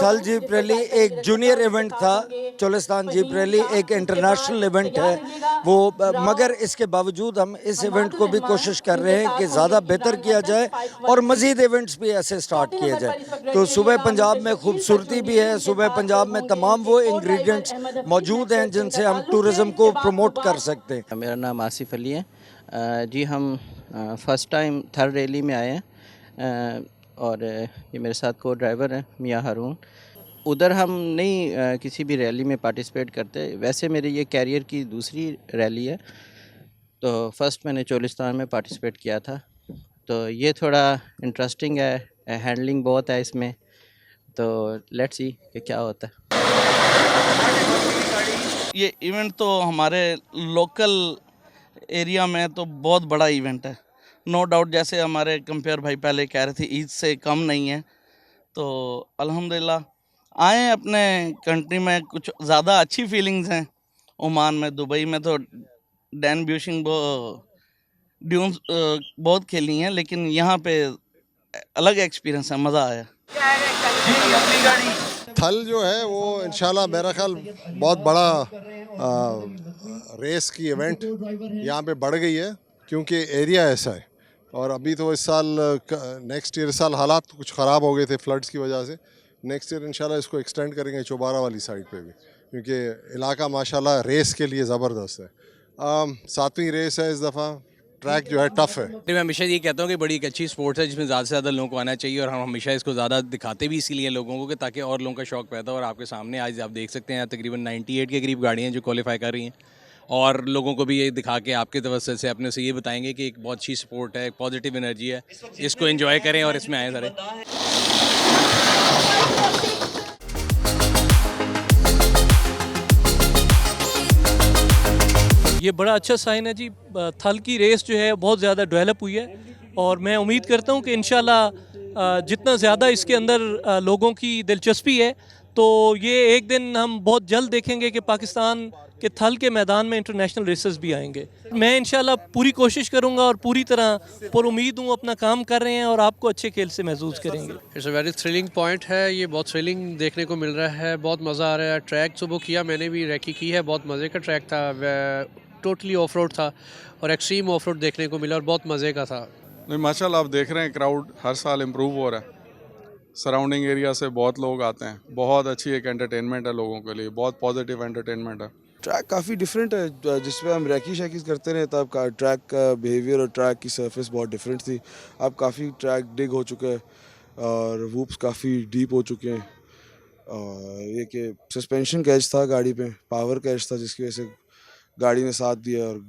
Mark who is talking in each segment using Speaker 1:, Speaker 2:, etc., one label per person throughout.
Speaker 1: थल jeep rally एक junior event था। चोलिस्तान जीप रैली एक इंटरनेशनल इवेंट है वो, मगर इसके बावजूद हम इस इवेंट को भी कोशिश कर रहे हैं कि ज़्यादा बेहतर किया जाए और मज़ीद इवेंट्स भी ऐसे स्टार्ट किए जाए। तो सुबह पंजाब में खूबसूरती भी है, सुबह पंजाब में तमाम वो इंग्रेडिएंट्स मौजूद हैं जिनसे हम टूरिज़म को प्रमोट कर सकते हैं।
Speaker 2: मेरा नाम आसिफ अली है। जी हम फ़र्स्ट टाइम थल रैली में आए हैं और ये मेरे साथ को ड्राइवर हैं मियां हारून। उधर हम नहीं किसी भी रैली में पार्टिसिपेट करते। वैसे मेरे ये कैरियर की दूसरी रैली है, तो फर्स्ट मैंने चोलिस्तान में पार्टिसिपेट किया था। तो ये थोड़ा इंटरेस्टिंग है, हैंडलिंग बहुत है इसमें, तो लेट्स सी कि क्या होता है।
Speaker 3: ये इवेंट तो हमारे लोकल एरिया में तो बहुत बड़ा इवेंट है, नो डाउट। जैसे हमारे कंपेयर भाई पहले कह रहे थे ईद से कम नहीं है, तो अल्हम्दुलिल्लाह आए अपने कंट्री में। कुछ ज़्यादा अच्छी फीलिंग्स हैं ओमान में, दुबई में तो डैन ब्यूशिंग ड्यून्स बहुत खेली हैं, लेकिन यहाँ पे अलग एक्सपीरियंस है, मज़ा आया।
Speaker 4: थल जो है वो इंशाल्लाह मेरा ख्याल बहुत बड़ा रेस की इवेंट यहाँ पे बढ़ गई है, क्योंकि एरिया ऐसा है। और अभी तो इस साल नेक्स्ट ईयर, इस साल हालात कुछ ख़राब हो गए थे फ्लड्स की वजह से। नेक्स्ट ईयर इंशाल्लाह इसको एक्सटेंड करेंगे चौबारा वाली साइड पे भी, क्योंकि इलाका माशाल्लाह रेस के लिए ज़बरदस्त है। 7वीं रेस है इस दफ़ा। ट्रैक जो है टफ़ है।
Speaker 5: मैं हमेशा ये कहता हूँ कि बड़ी एक अच्छी स्पोर्ट्स है जिसमें ज़्यादा से ज़्यादा लोगों को आना चाहिए, और हम हमेशा इसको ज़्यादा दिखाते भी इसीलिए लोगों को कि ताकि और लोगों का शौक पैदा हो। और आपके सामने आज आप देख सकते हैं तकरीबन 98 के करीब गाड़ियाँ जो क्वालिफाई कर रही हैं, और लोगों को भी ये दिखा के आपके तवज्जो से अपने से ये बताएंगे कि एक बहुत अच्छी स्पोर्ट है, एक पॉजिटिव एनर्जी है, इसको एंजॉय करें और इसमें आए सारे।
Speaker 6: ये बड़ा अच्छा साइन है जी। थल की रेस जो है बहुत ज़्यादा डेवलप हुई है, और मैं उम्मीद करता हूँ कि इंशाल्लाह जितना ज़्यादा इसके अंदर लोगों की दिलचस्पी है, तो ये एक दिन हम बहुत जल्द देखेंगे कि पाकिस्तान के थल के मैदान में इंटरनेशनल रेसेस भी आएंगे। मैं इंशाल्लाह पूरी कोशिश करूँगा और पूरी तरह पर उम्मीद हूँ अपना काम कर रहे हैं और आपको अच्छे खेल से महसूस करेंगे।
Speaker 7: It's a very thrilling point है, ये बहुत थ्रिलिंग देखने को मिल रहा है, बहुत मज़ा आ रहा है। ट्रैक सुबह किया, मैंने भी रैकी की है, बहुत मज़े का ट्रैक था, टोटली ऑफ रोड था और एक्सट्रीम ऑफ रोड देखने को मिला और बहुत मज़े का था।
Speaker 8: नहीं माशाल्लाह, आप देख रहे हैं क्राउड हर साल इम्प्रूव हो रहा है। सराउंडिंग एरिया से बहुत लोग आते हैं, बहुत अच्छी एक एंटरटेनमेंट है लोगों के लिए, बहुत पॉजिटिव एंटरटेनमेंट है।
Speaker 9: ट्रैक काफ़ी डिफरेंट है, जिसपे हम रैकी शैकीज करते रहे तब का ट्रैक का बिहेवियर और ट्रैक की सरफेस बहुत डिफरेंट थी। अब काफ़ी ट्रैक डिग हो चुका है और वूप्स काफ़ी डीप हो चुके हैं। और ये कि सस्पेंशन कैच था गाड़ी पे, पावर कैच था, जिसकी वजह से गाड़ी ने साथ दिया और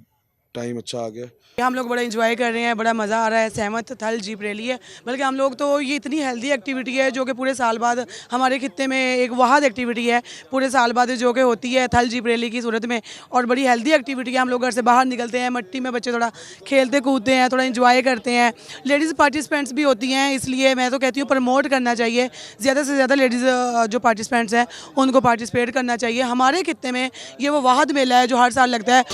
Speaker 9: टाइम अच्छा आ गया।
Speaker 10: हम लोग बड़ा एंजॉय कर रहे हैं, बड़ा मज़ा आ रहा है। सहमत थल जीप रैली है, बल्कि हम लोग तो ये इतनी हेल्दी एक्टिविटी है जो कि पूरे साल बाद हमारे खित्ते में एक वाहद एक्टिविटी है पूरे साल बाद जो कि होती है थल जीप रैली की सूरत में, और बड़ी हेल्दी एक्टिविटी है। हम लोग घर से बाहर निकलते हैं, मिट्टी में बच्चे थोड़ा खेलते कूदते हैं, थोड़ा एंजॉय करते हैं। लेडीज़ पार्टिसिपेंट्स भी होती हैं, इसलिए मैं तो कहती हूँ प्रमोट करना चाहिए, ज़्यादा से ज़्यादा लेडीज़ जो पार्टिसिपेंट्स हैं उनको पार्टिसिपेट करना चाहिए। हमारे खित्ते में ये वो वाहद मेला है जो हर साल लगता है।